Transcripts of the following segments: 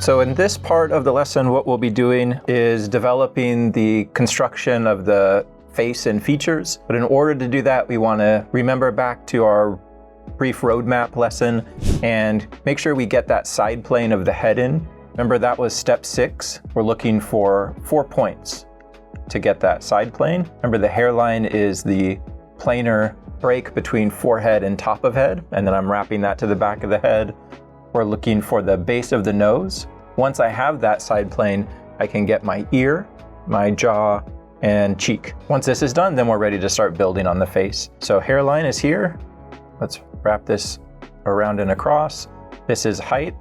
So in this part of the lesson, what we'll be doing is developing the construction of the face and features. But in order to do that, we want to remember back to our brief roadmap lesson and make sure we get that side plane of the head in. Remember, that was step 6. We're looking for 4 points to get that side plane. Remember, the hairline is the planar break between forehead and top of head, and then I'm wrapping that to the back of the head. We're looking for the base of the nose. Once I have that side plane, I can get my ear, my jaw, and cheek. Once this is done, then we're ready to start building on the face. So hairline is here. Let's wrap this around and across. This is height.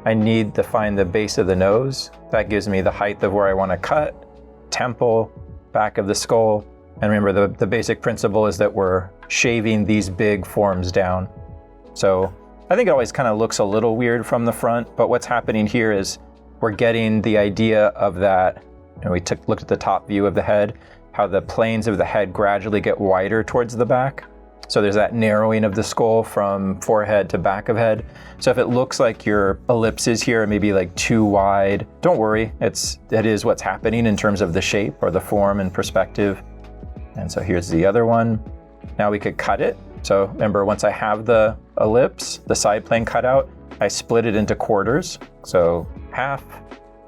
I need to find the base of the nose. That gives me the height of where I want to cut, temple, back of the skull. And remember, the basic principle is that we're shaving these big forms down. So I think it always kind of looks a little weird from the front, but what's happening here is we're getting the idea of that. And we looked at the top view of the head, how the planes of the head gradually get wider towards the back. So there's that narrowing of the skull from forehead to back of head. So if it looks like your ellipses here are maybe like too wide, don't worry. It is what's happening in terms of the shape or the form and perspective. And so here's the other one. Now we could cut it. So remember, once I have the ellipse, the side plane cut out, I split it into quarters. So half,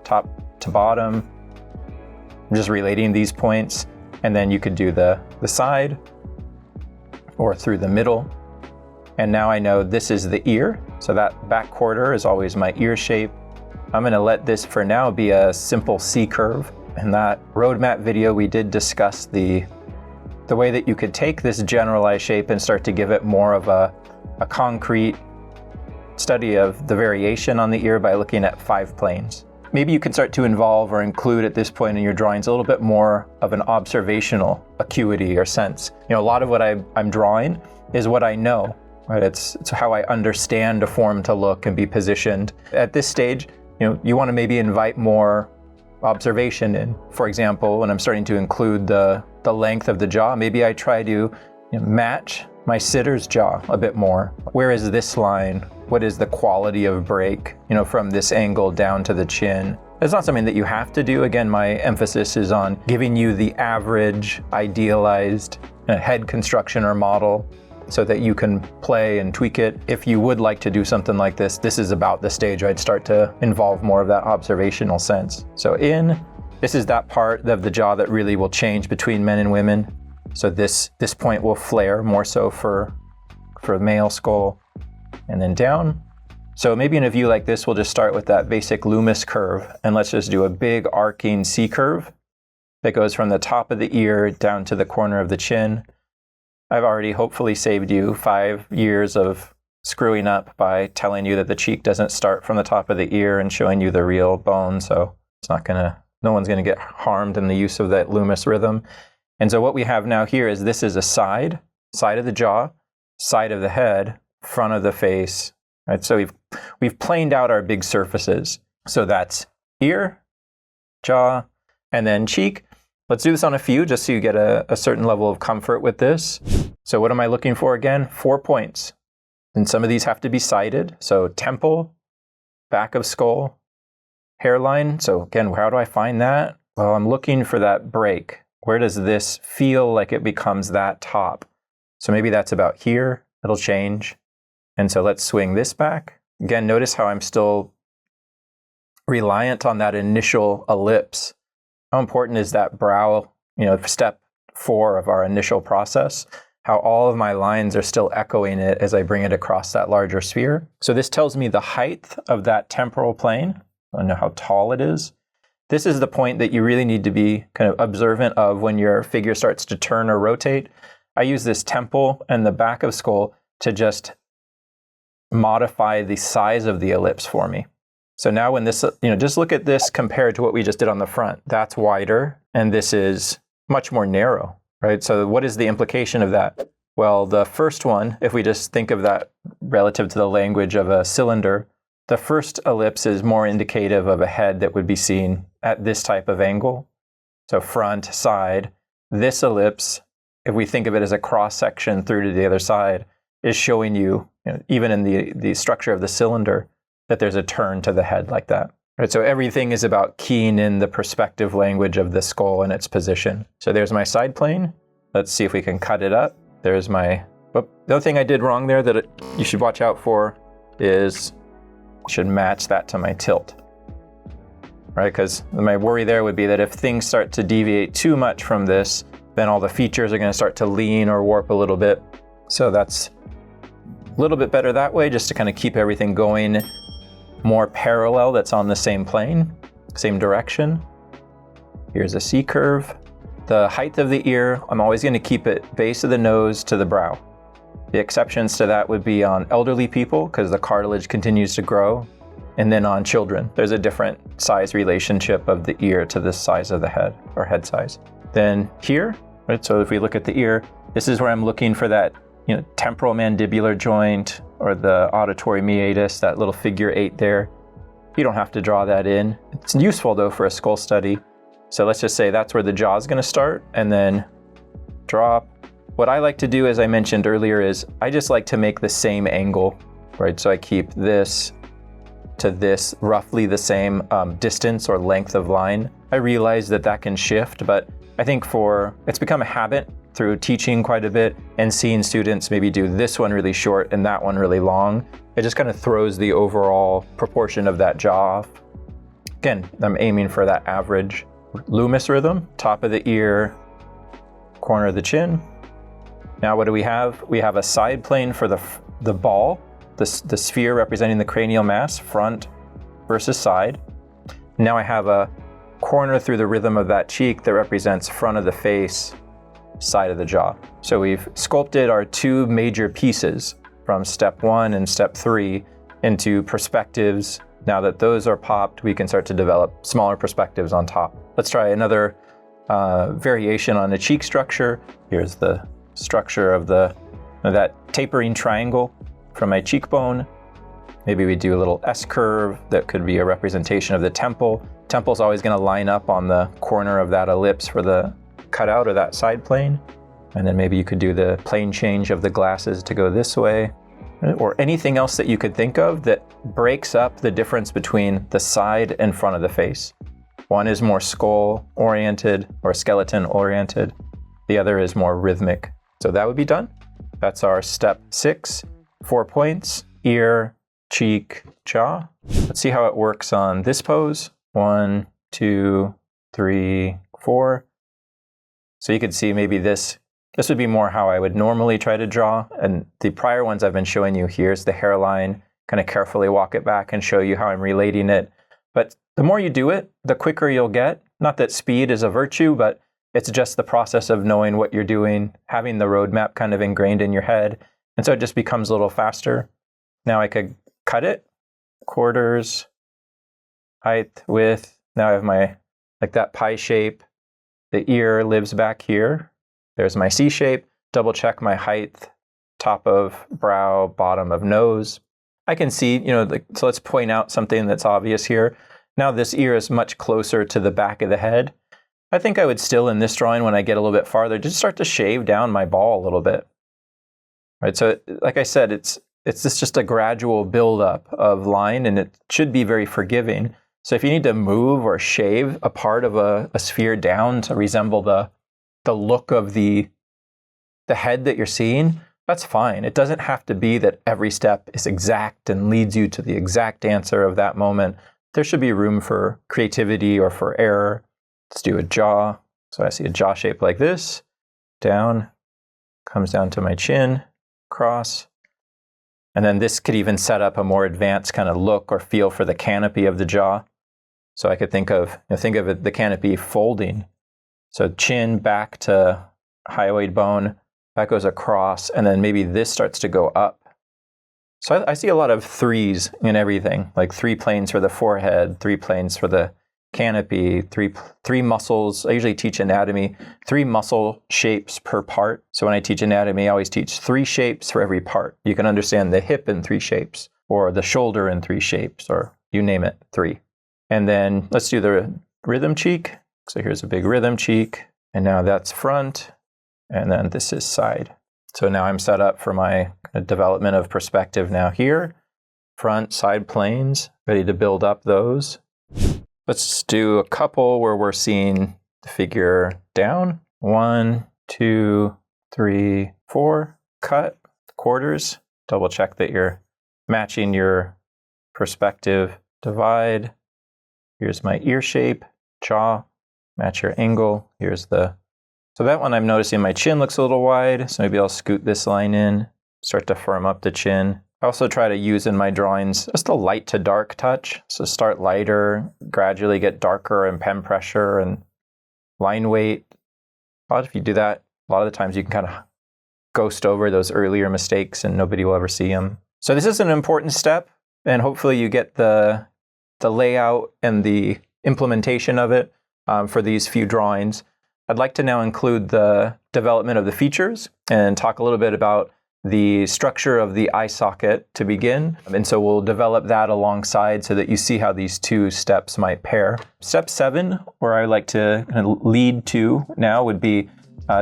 top to bottom. I'm just relating these points. And then you could do the side or through the middle. And now I know this is the ear. So that back quarter is always my ear shape. I'm gonna let this for now be a simple C curve. In that roadmap video, we did discuss the way that you could take this generalized shape and start to give it more of a concrete study of the variation on the ear by looking at 5 planes. Maybe you can start to involve or include at this point in your drawings a little bit more of an observational acuity or sense. You know, a lot of what I'm drawing is what I know, right? It's how I understand a form to look and be positioned. At this stage, you know, you want to maybe invite more observation in. For example, when I'm starting to include the length of the jaw, maybe I try to match my sitter's jaw a bit more. Where is this line? What is the quality of break, from this angle down to the chin? It's not something that you have to do. Again, my emphasis is on giving you the average, idealized head construction or model so that you can play and tweak it. If you would like to do something like this, this is about the stage I'd start to involve more of that observational sense. So this is that part of the jaw that really will change between men and women. So this point will flare more so for male skull, and then down. So maybe in a view like this, we'll just start with that basic Loomis curve, and let's just do a big arcing C curve that goes from the top of the ear down to the corner of the chin. I've already hopefully saved you 5 years of screwing up by telling you that the cheek doesn't start from the top of the ear and showing you the real bone. So no one's gonna get harmed in the use of that Loomis rhythm. And so what we have now here is this is a side of the jaw, side of the head, front of the face, right? So we've planed out our big surfaces. So that's ear, jaw, and then cheek. Let's do this on a few just so you get a certain level of comfort with this. So what am I looking for again? 4 points. And some of these have to be sided. So temple, back of skull, hairline. So again, how do I find that? Well, I'm looking for that break. Where does this feel like it becomes that top? So maybe that's about here. It'll change. And so let's swing this back. Again, notice how I'm still reliant on that initial ellipse. How important is that brow, step 4 of our initial process, how all of my lines are still echoing it as I bring it across that larger sphere. So this tells me the height of that temporal plane. I know how tall it is. This is the point that you really need to be kind of observant of when your figure starts to turn or rotate. I use this temple and the back of skull to just modify the size of the ellipse for me. So now when this, just look at this compared to what we just did on the front. That's wider, and this is much more narrow, right? So what is the implication of that? Well, the first one, if we just think of that relative to the language of a cylinder, the first ellipse is more indicative of a head that would be seen at this type of angle. So front, side. This ellipse, if we think of it as a cross section through to the other side, is showing you, even in the structure of the cylinder, that there's a turn to the head like that. Right, so everything is about keying in the perspective language of the skull and its position. So there's my side plane. Let's see if we can cut it up. There's my, the other thing I did wrong there that you should watch out for is, should match that to my tilt. Right, because my worry there would be that if things start to deviate too much from this, then all the features are going to start to lean or warp a little bit. So that's a little bit better that way, just to kind of keep everything going more parallel, that's on the same plane, same direction. Here's a C curve. The height of the ear, I'm always going to keep it base of the nose to the brow. The exceptions to that would be on elderly people, because the cartilage continues to grow, and then on children. There's a different size relationship of the ear to the size of the head, or head size. Then here, right, so if we look at the ear, this is where I'm looking for that, temporal mandibular joint, or the auditory meatus, that little figure 8 there. You don't have to draw that in. It's useful though for a skull study. So let's just say that's where the jaw is going to start, and then drop. What I like to do, as I mentioned earlier, is I just like to make the same angle, right? So I keep this to this roughly the same distance or length of line. I realize that that can shift, but I think it's become a habit through teaching quite a bit and seeing students maybe do this one really short and that one really long. It just kind of throws the overall proportion of that jaw off. Again, I'm aiming for that average Loomis rhythm, top of the ear, corner of the chin. Now what do we have? We have a side plane for the ball, the sphere representing the cranial mass, front versus side. Now I have a corner through the rhythm of that cheek that represents front of the face, side of the jaw. So we've sculpted our two major pieces from step 1 and step 3 into perspectives. Now that those are popped, we can start to develop smaller perspectives on top. Let's try another variation on the cheek structure. Here's the structure of that tapering triangle from my cheekbone. Maybe we do a little S curve that could be a representation of the temple. Temple's always going to line up on the corner of that ellipse for the cutout of that side plane. And then maybe you could do the plane change of the glasses to go this way, or anything else that you could think of that breaks up the difference between the side and front of the face. One is more skull oriented or skeleton oriented. The other is more rhythmic. So that would be done. That's our step 6, 4 points, ear, cheek, jaw. Let's see how it works on this pose. 1, 2, 3, 4. So you could see maybe this would be more how I would normally try to draw. And the prior ones I've been showing you, here's the hairline, kind of carefully walk it back and show you how I'm relating it. But the more you do it, the quicker you'll get. Not that speed is a virtue, but it's just the process of knowing what you're doing, having the roadmap kind of ingrained in your head. And so it just becomes a little faster. Now I could cut it, quarters, height, width. Now I have my, like that pie shape. The ear lives back here. There's my C shape. Double check my height, top of brow, bottom of nose. I can see, so let's point out something that's obvious here. Now this ear is much closer to the back of the head. I think I would still, in this drawing, when I get a little bit farther, just start to shave down my ball a little bit. Right, so like I said, it's just a gradual buildup of line, and it should be very forgiving. So if you need to move or shave a part of a sphere down to resemble the look of the head that you're seeing, that's fine. It doesn't have to be that every step is exact and leads you to the exact answer of that moment. There should be room for creativity or for error. Let's do a jaw. So I see a jaw shape like this, down, comes down to my chin, cross. And then this could even set up a more advanced kind of look or feel for the canopy of the jaw. So I could think of the canopy folding. So chin back to hyoid bone, that goes across, and then maybe this starts to go up. So I see a lot of threes in everything, like 3 planes for the forehead, 3 planes for the canopy, three muscles. I usually teach anatomy, 3 muscle shapes per part. So when I teach anatomy, I always teach 3 shapes for every part. You can understand the hip in 3 shapes, or the shoulder in 3 shapes, or you name it, 3. And then let's do the rhythm cheek. So here's a big rhythm cheek, and now that's front, and then this is side. So now I'm set up for my development of perspective now here. Front, side planes, ready to build up those. Let's do a couple where we're seeing the figure down. 1, 2, 3, 4. Cut quarters. Double check that you're matching your perspective. Divide. Here's my ear shape. Jaw. Match your angle. Here's the... So that one I'm noticing my chin looks a little wide, so maybe I'll scoot this line in. Start to firm up the chin. I also try to use in my drawings just a light to dark touch. So start lighter, gradually get darker in pen pressure and line weight. If you do that, a lot of the times you can kind of ghost over those earlier mistakes and nobody will ever see them. So this is an important step, and hopefully you get the layout and the implementation of it for these few drawings. I'd like to now include the development of the features and talk a little bit about the structure of the eye socket to begin. And so we'll develop that alongside so that you see how these two steps might pair. Step 7, where I like to kind of lead to now, would be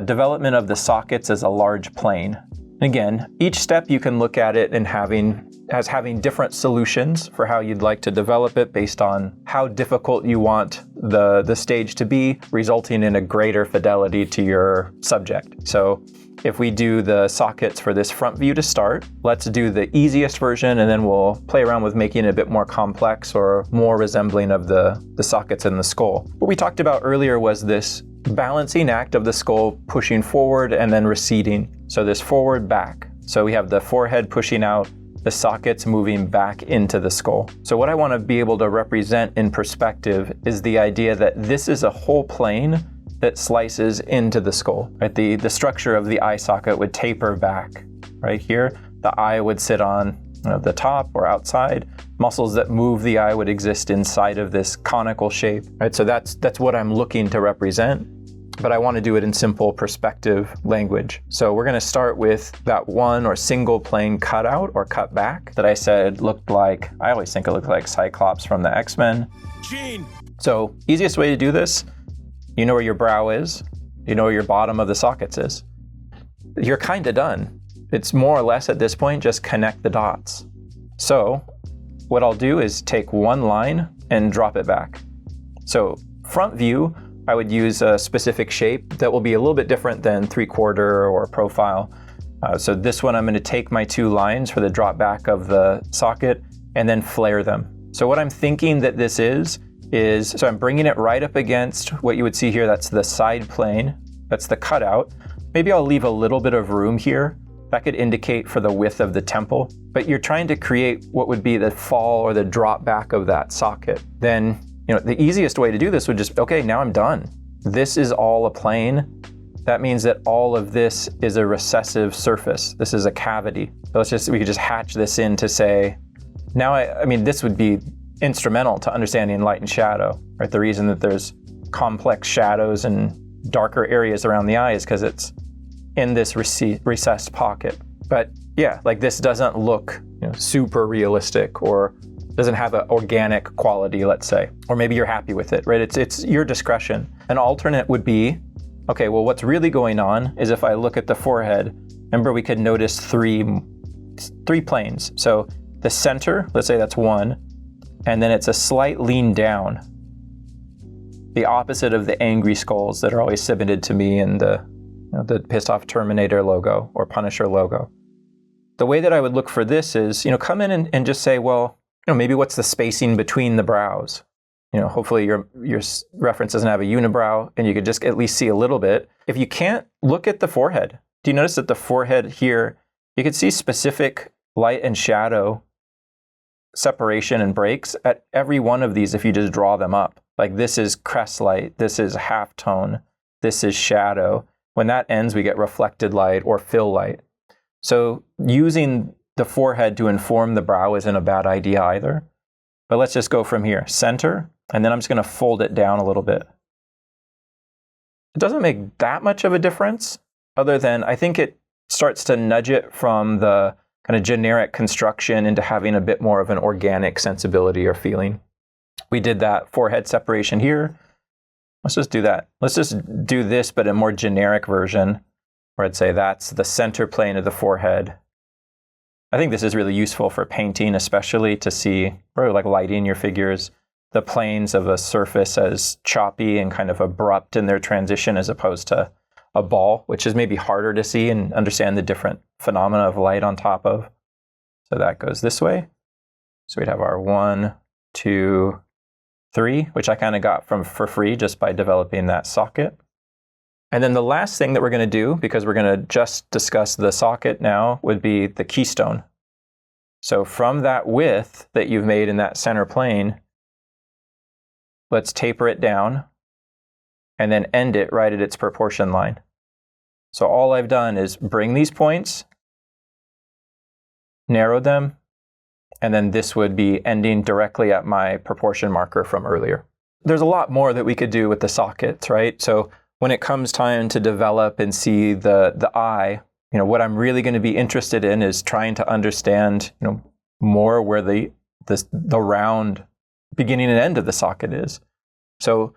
development of the sockets as a large plane. Again, each step you can look at it and having different solutions for how you'd like to develop it based on how difficult you want the stage to be, resulting in a greater fidelity to your subject. So if we do the sockets for this front view to start, let's do the easiest version and then we'll play around with making it a bit more complex or more resembling of the sockets in the skull. What we talked about earlier was this balancing act of the skull pushing forward and then receding. So this forward back. So we have the forehead pushing out, the sockets moving back into the skull. So what I want to be able to represent in perspective is the idea that this is a whole plane that slices into the skull. Right? The structure of the eye socket would taper back. Right here, the eye would sit on the top or outside. Muscles that move the eye would exist inside of this conical shape. Right? So that's what I'm looking to represent. But I want to do it in simple perspective language. So we're going to start with that one or single plane cutout or cut back that I said looked like, I always think it looked like Cyclops from the X-Men. Gene. So easiest way to do this, you know where your brow is, you know where your bottom of the sockets is. You're kind of done. It's more or less at this point, just connect the dots. So what I'll do is take one line and drop it back. So front view, I would use a specific shape that will be a little bit different than 3/4 or profile. So this one, I'm going to take my two lines for the drop back of the socket and then flare them. So what I'm thinking that this is so I'm bringing it right up against what you would see here. That's the side plane. That's the cutout. Maybe I'll leave a little bit of room here. That could indicate for the width of the temple. But you're trying to create what would be the fall or the drop back of that socket. Then the easiest way to do this would just, okay, now I'm done. This is all a plane. That means that all of this is a recessive surface. This is a cavity. So we could just hatch this in to say, now I mean, this would be instrumental to understanding light and shadow, right? The reason that there's complex shadows and darker areas around the eye is because it's in this recessed pocket. But yeah, like this doesn't look super realistic or doesn't have an organic quality, let's say, or maybe you're happy with it, right? It's your discretion. An alternate would be, okay, well, what's really going on is if I look at the forehead, remember we could notice three planes. So the center, let's say that's one, and then it's a slight lean down, the opposite of the angry skulls that are always submitted to me in the pissed off Terminator logo or Punisher logo. The way that I would look for this is, come in and just say, well, maybe what's the spacing between the brows? Hopefully your reference doesn't have a unibrow and you could just at least see a little bit. If you can't, look at the forehead. Do you notice that the forehead here, you can see specific light and shadow separation and breaks at every one of these if you just draw them up. Like this is crest light, this is halftone, this is shadow. When that ends, we get reflected light or fill light. So using the forehead to inform the brow isn't a bad idea either. But let's just go from here, center, and then I'm just going to fold it down a little bit. It doesn't make that much of a difference, other than I think it starts to nudge it from the kind of generic construction into having a bit more of an organic sensibility or feeling. We did that forehead separation here. Let's just do that. Let's just do this, but a more generic version, where I'd say that's the center plane of the forehead. I think this is really useful for painting, especially to see, or like lighting your figures. the planes of a surface as choppy and kind of abrupt in their transition as opposed to a ball, which is maybe harder to see and understand the different phenomena of light on top of. So that goes this way. So we'd have our 1, 2, 3, which I kind of got for free just by developing that socket. And then the last thing that we're going to do, because we're going to just discuss the socket now, would be the keystone. So from that width that you've made in that center plane, let's taper it down and then end it right at its proportion line. So all I've done is bring these points, narrow them, and then this would be ending directly at my proportion marker from earlier. There's a lot more that we could do with the sockets, right? So when it comes time to develop and see the eye, what I'm really going to be interested in is trying to understand, more where the round beginning and end of the socket is. So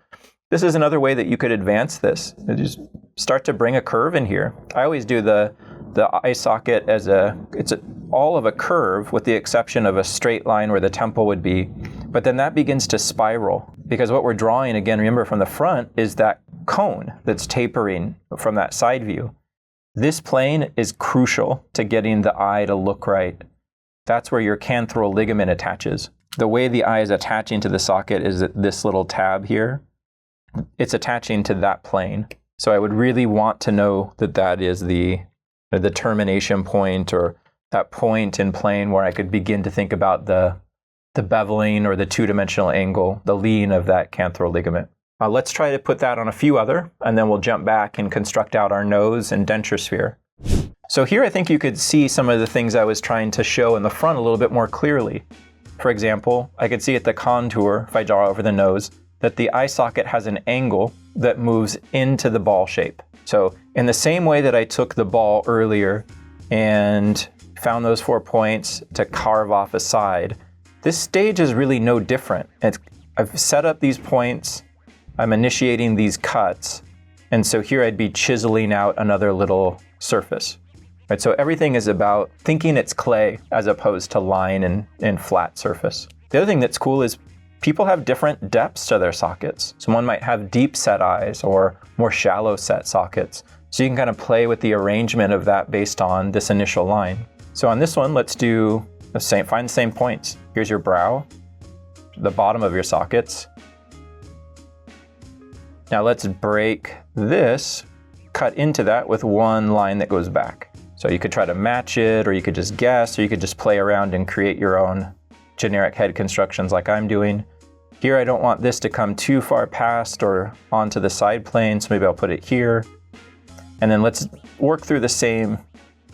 this is another way that you could advance this. You just start to bring a curve in here. I always do the eye socket as all of a curve with the exception of a straight line where the temple would be. But then that begins to spiral because what we're drawing, again, remember from the front, is that cone that's tapering from that side view. This plane is crucial to getting the eye to look right. That's where your canthal ligament attaches. The way the eye is attaching to the socket is that this little tab here, it's attaching to that plane. So I would really want to know that that is the termination point or that point in plane where I could begin to think about the beveling or the two-dimensional angle, the lean of that canthal ligament. Let's try to put that on a few other, and then we'll jump back and construct out our nose and denture sphere. So here I think you could see some of the things I was trying to show in the front a little bit more clearly. For example, I could see at the contour, if I draw over the nose, that the eye socket has an angle that moves into the ball shape. So in the same way that I took the ball earlier and found those 4 points to carve off a side, this stage is really no different. I've set up these points, I'm initiating these cuts, and so here I'd be chiseling out another little surface. Right, so everything is about thinking it's clay as opposed to line and flat surface. The other thing that's cool is people have different depths to their sockets. Someone might have deep set eyes or more shallow set sockets. So you can kind of play with the arrangement of that based on this initial line. So on this one, let's do the same, find the same points. Here's your brow, the bottom of your sockets. Now let's break this, cut into that with one line that goes back. So you could try to match it, or you could just guess, or you could just play around and create your own generic head constructions like I'm doing. Here I don't want this to come too far past or onto the side plane, so maybe I'll put it here. And then let's work through the same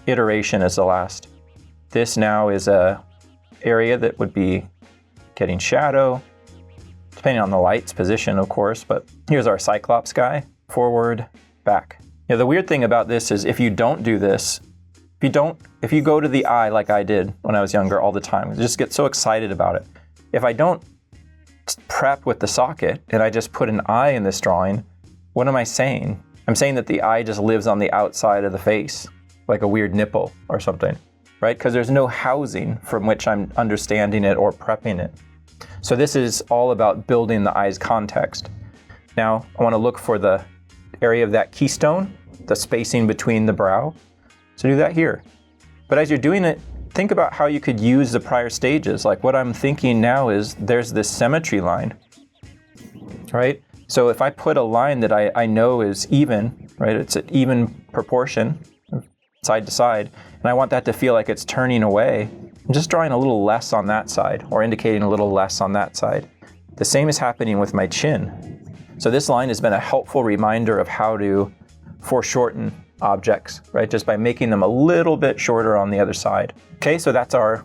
iteration as the last. This now is a area that would be getting shadow, depending on the light's position, of course, but here's our Cyclops guy, forward, back. The weird thing about this is if you don't do this, if you go to the eye like I did when I was younger all the time, I just get so excited about it. If I don't prep with the socket and I just put an eye in this drawing, what am I saying? I'm saying that the eye just lives on the outside of the face, like a weird nipple or something, right? Because there's no housing from which I'm understanding it or prepping it. So this is all about building the eye's context. Now, I want to look for the area of that keystone, the spacing between the brow. So do that here. But as you're doing it, think about how you could use the prior stages. Like what I'm thinking now is there's this symmetry line, right? So if I put a line that I know is even, right? It's an even proportion, side to side, and I want that to feel like it's turning away, I'm just drawing a little less on that side or indicating a little less on that side. The same is happening with my chin. So this line has been a helpful reminder of how to foreshorten objects, right? Just by making them a little bit shorter on the other side. Okay, so that's our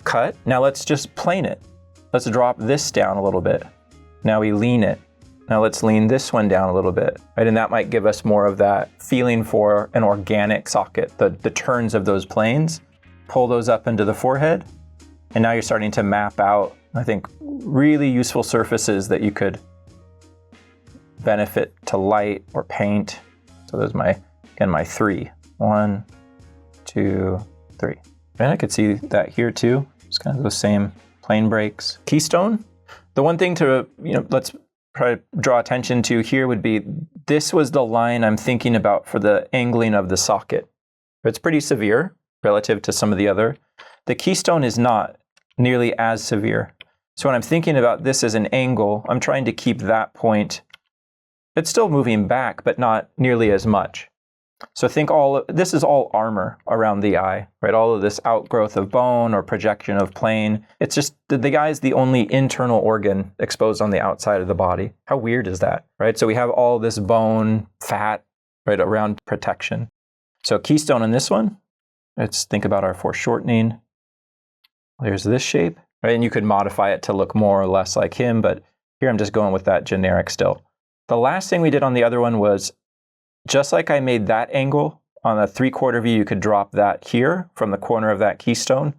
cut. Now let's just plane it. Let's drop this down a little bit. Now we lean it. Now let's lean this one down a little bit, right? And that might give us more of that feeling for an organic socket, the turns of those planes. Pull those up into the forehead. And now you're starting to map out, I think, really useful surfaces that you could benefit to light or paint. So there's my 3. 1, 2, 3. And I could see that here too. Just kind of those same plane breaks. Keystone. The one thing to, let's try to draw attention to here would be, this was the line I'm thinking about for the angling of the socket. It's pretty severe relative to some of the other. The keystone is not nearly as severe. So when I'm thinking about this as an angle, I'm trying to keep that point, it's still moving back, but not nearly as much. So think this is all armor around the eye, right? All of this outgrowth of bone or projection of plane. It's just the eye is the only internal organ exposed on the outside of the body. How weird is that, right? So we have all this bone, fat, right, around protection. So keystone on this one, let's think about our foreshortening. There's this shape, right? And you could modify it to look more or less like him, but here I'm just going with that generic still. The last thing we did on the other one was, just like I made that angle on a 3/4 view, you could drop that here from the corner of that keystone.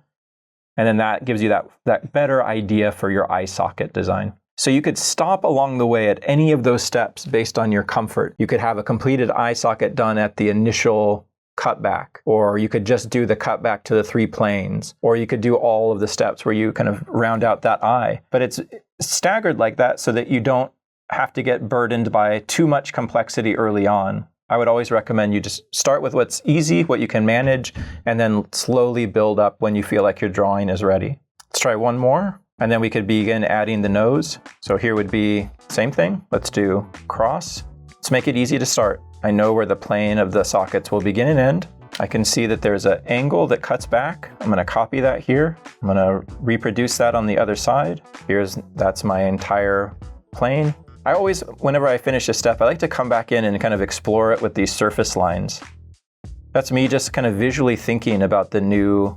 And then that gives you that better idea for your eye socket design. So you could stop along the way at any of those steps based on your comfort. You could have a completed eye socket done at the initial cutback, or you could just do the cutback to the 3 planes, or you could do all of the steps where you kind of round out that eye. But it's staggered like that so that you don't have to get burdened by too much complexity early on. I would always recommend you just start with what's easy, what you can manage, and then slowly build up when you feel like your drawing is ready. Let's try one more, and then we could begin adding the nose. So here would be same thing. Let's do cross. Let's make it easy to start. I know where the plane of the sockets will begin and end. I can see that there's an angle that cuts back. I'm going to copy that here. I'm going to reproduce that on the other side. That's my entire plane. I always, whenever I finish a step, I like to come back in and kind of explore it with these surface lines. That's me just kind of visually thinking about the new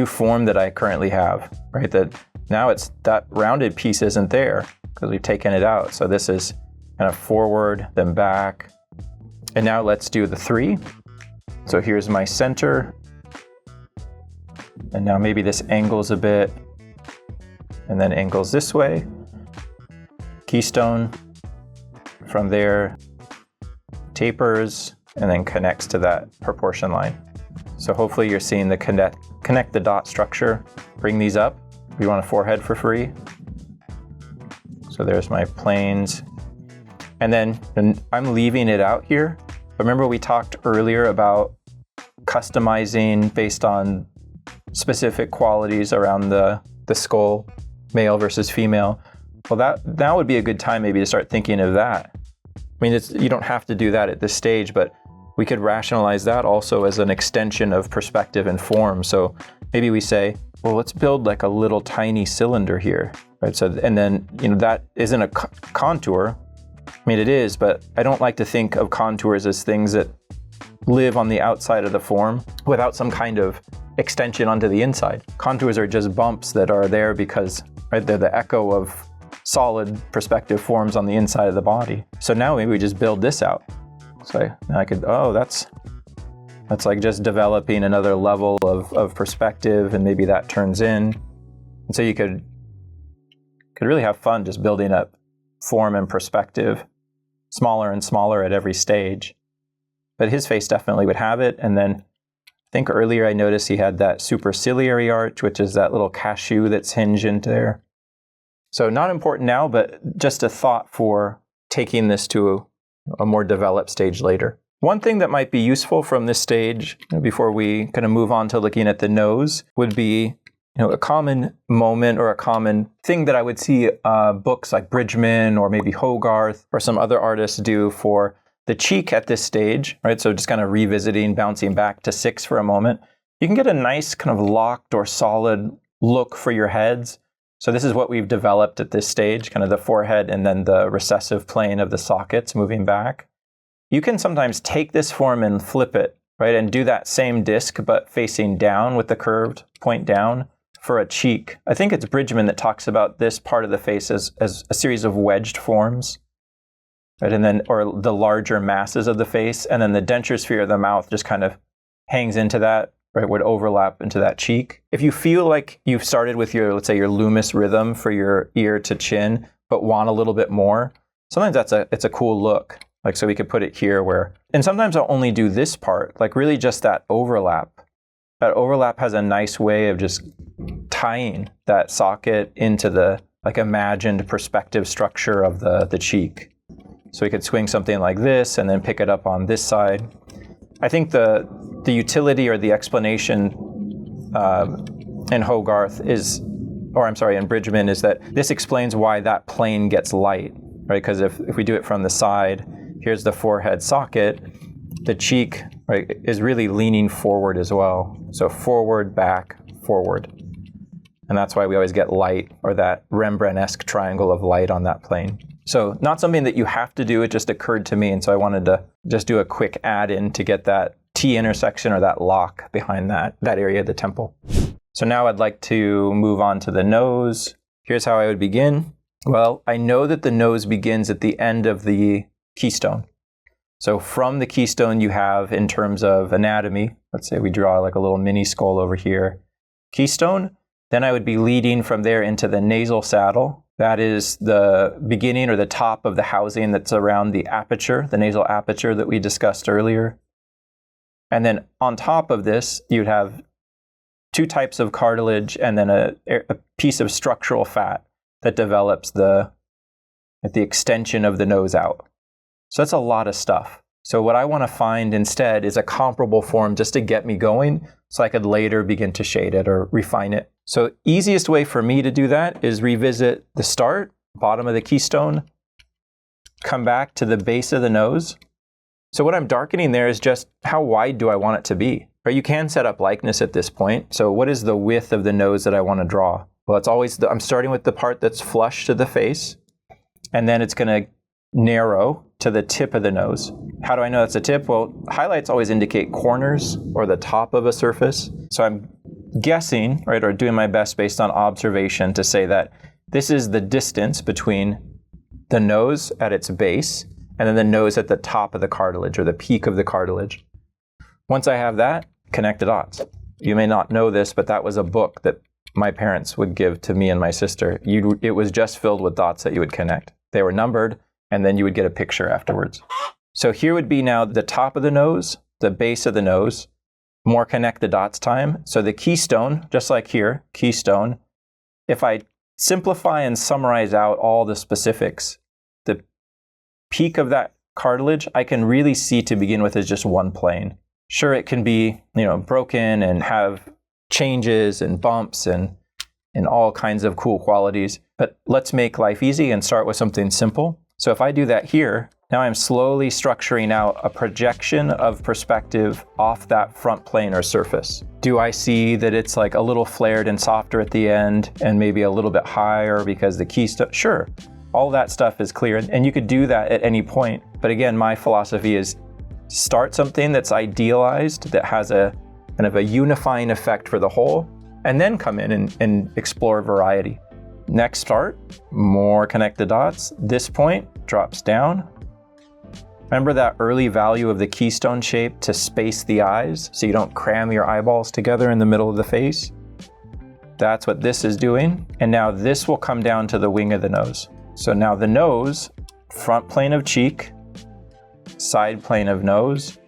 form that I currently have, right? That now that rounded piece isn't there because we've taken it out. So this is kind of forward, then back. And now let's do the 3. So here's my center. And now maybe this angles a bit and then angles this way. Keystone, from there tapers and then connects to that proportion line. So hopefully you're seeing the connect the dot structure. Bring these up. We want a forehead for free. So there's my planes. And then I'm leaving it out here. Remember we talked earlier about customizing based on specific qualities around the skull, male versus female. Well, that would be a good time maybe to start thinking of that. I mean, you don't have to do that at this stage, but we could rationalize that also as an extension of perspective and form. So maybe we say, well, let's build like a little tiny cylinder here, right? So, and then, that isn't a contour. I mean, it is, but I don't like to think of contours as things that live on the outside of the form without some kind of extension onto the inside. Contours are just bumps that are there because, right, they're the echo of solid perspective forms on the inside of the body. So now maybe we just build this out. So now I could, that's like just developing another level of perspective, and maybe that turns in. And so you could really have fun just building up form and perspective, smaller and smaller at every stage. But his face definitely would have it. And then I think earlier I noticed he had that superciliary arch, which is that little cashew that's hinged into there. So not important now, but just a thought for taking this to a more developed stage later. One thing that might be useful from this stage, before we kind of move on to looking at the nose, would be a common moment or a common thing that I would see books like Bridgman or maybe Hogarth or some other artists do for the cheek at this stage, right? So just kind of revisiting, bouncing back to 6 for a moment. You can get a nice kind of locked or solid look for your heads. So this is what we've developed at this stage, kind of the forehead and then the recessive plane of the sockets moving back. You can sometimes take this form and flip it, right? And do that same disc, but facing down with the curved point down for a cheek. I think it's Bridgman that talks about this part of the face as a series of wedged forms, right? And then, or the larger masses of the face, and then the denture sphere of the mouth just kind of hangs into that, right, would overlap into that cheek. If you feel like you've started with your, let's say, your Loomis rhythm for your ear to chin, but want a little bit more, sometimes it's a cool look. Like, so we could put it here and sometimes I'll only do this part, like really just that overlap. That overlap has a nice way of just tying that socket into the like imagined perspective structure of the cheek. So we could swing something like this and then pick it up on this side. I think the utility or the explanation in Hogarth in Bridgman is that this explains why that plane gets light, right? Because if we do it from the side, here's the forehead socket, the cheek, right, is really leaning forward as well. So forward, back, forward. And that's why we always get light, or that Rembrandt-esque triangle of light on that plane. So not something that you have to do, it just occurred to me, and so I wanted to just do a quick add-in to get that T-intersection or that lock behind that area of the temple. So now I'd like to move on to the nose. Here's how I would begin. Well, I know that the nose begins at the end of the keystone. So from the keystone you have, in terms of anatomy, let's say we draw like a little mini skull over here, keystone, then I would be leading from there into the nasal saddle. That is the beginning or the top of the housing that's around the aperture, the nasal aperture that we discussed earlier. And then on top of this, you'd have two types of cartilage and then a piece of structural fat that develops the extension of the nose out. So that's a lot of stuff. So what I want to find instead is a comparable form just to get me going so I could later begin to shade it or refine it. So easiest way for me to do that is revisit the start, bottom of the keystone, come back to the base of the nose. So what I'm darkening there is just how wide do I want it to be? Right? You can set up likeness at this point. So what is the width of the nose that I want to draw? Well, it's always, I'm starting with the part that's flush to the face, and then it's going to narrow to the tip of the nose. How do I know that's a tip? Well, highlights always indicate corners or the top of a surface. So I'm guessing, right, or doing my best based on observation to say that this is the distance between the nose at its base and then the nose at the top of the cartilage or the peak of the cartilage. Once I have that, connect the dots. You may not know this, but that was a book that my parents would give to me and my sister. It was just filled with dots that you would connect. They were numbered, and then you would get a picture afterwards. So here would be now the top of the nose, the base of the nose, more connect the dots time. So the keystone, just like here, keystone, if I simplify and summarize out all the specifics, the peak of that cartilage, I can really see to begin with as just one plane. Sure, it can be, broken and have changes and bumps and all kinds of cool qualities, but let's make life easy and start with something simple. So if I do that here, now I'm slowly structuring out a projection of perspective off that front plane or surface. Do I see that it's like a little flared and softer at the end and maybe a little bit higher because the keystone? Sure, all that stuff is clear, and you could do that at any point. But again, my philosophy is start something that's idealized, that has a kind of a unifying effect for the whole, and then come in and explore variety. Next start, more connect the dots. This point drops down. Remember that early value of the keystone shape to space the eyes so you don't cram your eyeballs together in the middle of the face? That's what this is doing. And now this will come down to the wing of the nose. So now the nose, front plane of cheek, side plane of nose,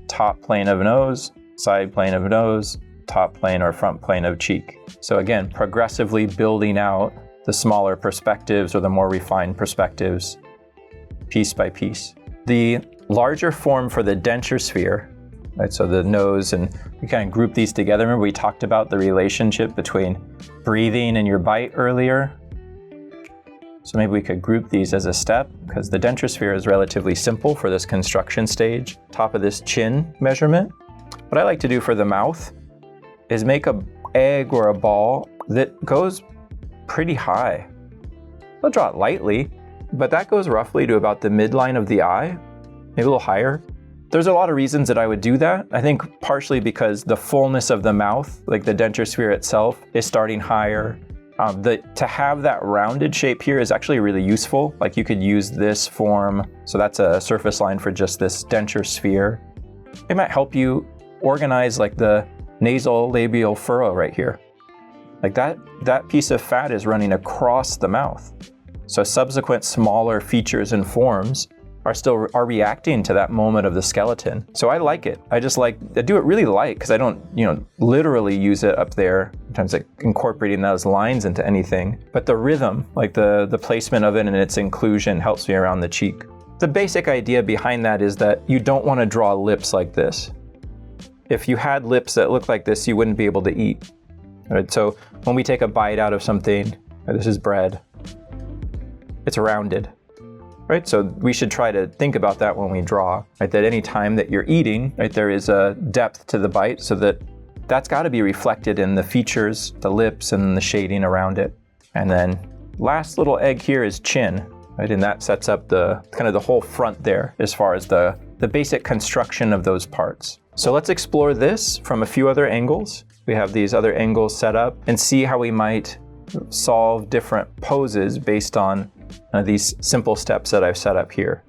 top plane of nose, side plane of nose, top plane or front plane of cheek. So again, progressively building out the smaller perspectives or the more refined perspectives piece by piece. The larger form for the denture sphere, right? So the nose, and we kind of group these together. Remember we talked about the relationship between breathing and your bite earlier? So maybe we could group these as a step, because the denture sphere is relatively simple for this construction stage. Top of this chin measurement. What I like to do for the mouth is make an egg or a ball that goes pretty high. I'll draw it lightly, but that goes roughly to about the midline of the eye, maybe a little higher. There's a lot of reasons that I would do that. I think partially because the fullness of the mouth, like the denture sphere itself, is starting higher. To have that rounded shape here is actually really useful. Like you could use this form, so that's a surface line for just this denture sphere. It might help you organize like the nasal labial furrow right here. Like that piece of fat is running across the mouth. So subsequent smaller features and forms are reacting to that moment of the skeleton. So I like it. I do it really light because I don't, literally use it up there. Sometimes like incorporating those lines into anything. But the rhythm, like the placement of it and its inclusion helps me around the cheek. The basic idea behind that is that you don't want to draw lips like this. If you had lips that look like this, you wouldn't be able to eat. Right? So when we take a bite out of something, this is bread, it's rounded. Right? So we should try to think about that when we draw, right? That any time that you're eating, right, there is a depth to the bite, so that's got to be reflected in the features, the lips, and the shading around it. And then last little egg here is chin, right? And that sets up the kind of the whole front there as far as the basic construction of those parts. So let's explore this from a few other angles. We have these other angles set up and see how we might solve different poses based on these simple steps that I've set up here.